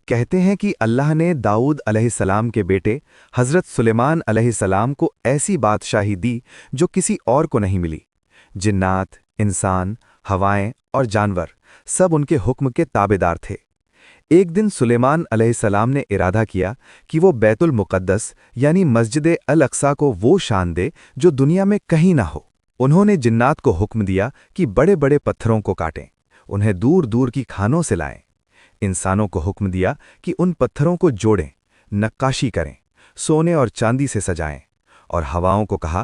کہتے ہیں کہ اللہ نے داؤد علیہ السلام کے بیٹے حضرت سلیمان علیہ السلام کو ایسی بادشاہی دی جو کسی اور کو نہیں ملی۔ جنات، انسان، ہوائیں اور جانور سب ان کے حکم کے تابعدار تھے۔ ایک دن سلیمان علیہ السلام نے ارادہ کیا کہ وہ بیت المقدس یعنی مسجد الاقصی کو وہ شان دے جو دنیا میں کہیں نہ ہو۔ انہوں نے جنات کو حکم دیا کہ بڑے بڑے پتھروں کو کاٹیں، انہیں دور دور کی کھانوں سے لائیں۔ انسانوں کو حکم دیا کہ ان پتھروں کو جوڑیں، نقاشی کریں، سونے اور چاندی سے سجائیں، اور ہواؤں کو کہا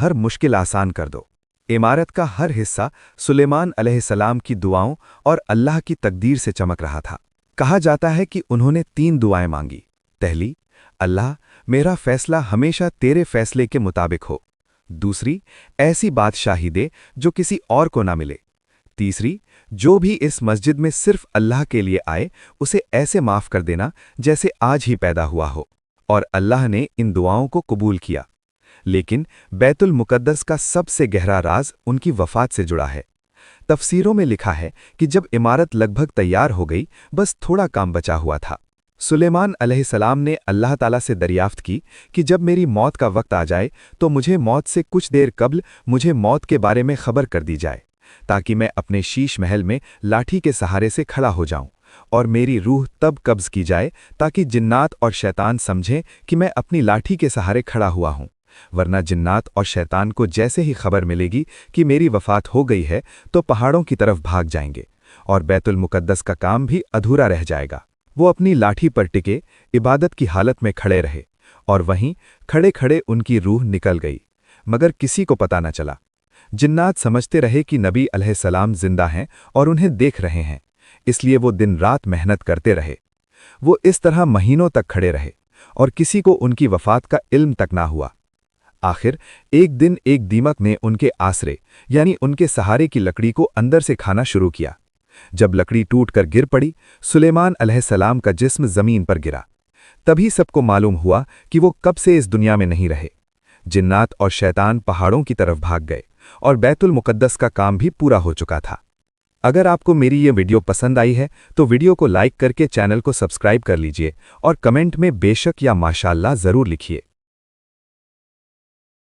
ہر مشکل آسان کر دو۔ عمارت کا ہر حصہ سلیمان علیہ السلام کی دعاؤں اور اللہ کی تقدیر سے چمک رہا تھا۔ کہا جاتا ہے کہ انہوں نے 3 دعائیں مانگی۔ پہلی، اللہ میرا فیصلہ ہمیشہ تیرے فیصلے کے مطابق ہو۔ دوسری، ایسی بادشاہی دے جو کسی اور کو نہ ملے۔ تیسری، جو بھی اس مسجد میں صرف اللہ کے لیے آئے اسے ایسے معاف کر دینا جیسے آج ہی پیدا ہوا ہو۔ اور اللہ نے ان دعاؤں کو قبول کیا۔ لیکن بیت المقدس کا سب سے گہرا راز ان کی وفات سے جڑا ہے۔ تفسیروں میں لکھا ہے کہ جب عمارت لگ بھگ تیار ہو گئی، بس تھوڑا کام بچا ہوا تھا۔ سلیمان علیہ السلام نے اللہ تعالیٰ سے دریافت کی کہ جب میری موت کا وقت آ جائے تو مجھے موت سے کچھ دیر قبل مجھے موت کے بارے میں خبر کر دی جائے، تاکہ میں اپنے شیش محل میں لاٹھی کے سہارے سے کھڑا ہو جاؤں، اور میری روح تب قبض کی جائے تاکہ جنات اور شیطان سمجھیں کہ میں اپنی لاٹھی کے سہارے کھڑا ہوا ہوں۔ ورنہ جنات اور شیطان کو جیسے ہی خبر ملے گی کہ میری وفات ہو گئی ہے تو پہاڑوں کی طرف بھاگ جائیں گے، اور بیت المقدس کا کام بھی ادھورا رہ جائے گا۔ وہ اپنی لاٹھی پر ٹکے عبادت کی حالت میں کھڑے رہے، اور وہیں کھڑے کھڑے ان کی روح نکل گئی، مگر کسی کو پتہ نہ چلا۔ جنات سمجھتے رہے کہ نبی علیہ السلام زندہ ہیں اور انہیں دیکھ رہے ہیں، اس لیے وہ دن رات محنت کرتے رہے۔ وہ اس طرح مہینوں تک کھڑے رہے، اور کسی کو ان کی وفات کا علم تک نہ ہوا۔ آخر ایک دن ایک دیمک نے ان کے آسرے یعنی ان کے سہارے کی لکڑی کو اندر سے کھانا شروع کیا۔ جب لکڑی ٹوٹ کر گر پڑی، سلیمان علیہ السلام کا جسم زمین پر گرا۔ تبھی سب کو معلوم ہوا کہ وہ کب سے اس دنیا میں نہیں رہے۔ جنات اور شیطان پہاڑوں کی طرف بھاگ گئے، اور بیت المقدس کا کام بھی پورا ہو چکا تھا۔ اگر آپ کو میری یہ ویڈیو پسند آئی ہے تو ویڈیو کو لائک کر کے چینل کو سبسکرائب کر لیجئے، اور کمنٹ میں بے شک یا ماشاءاللہ ضرور لکھیے۔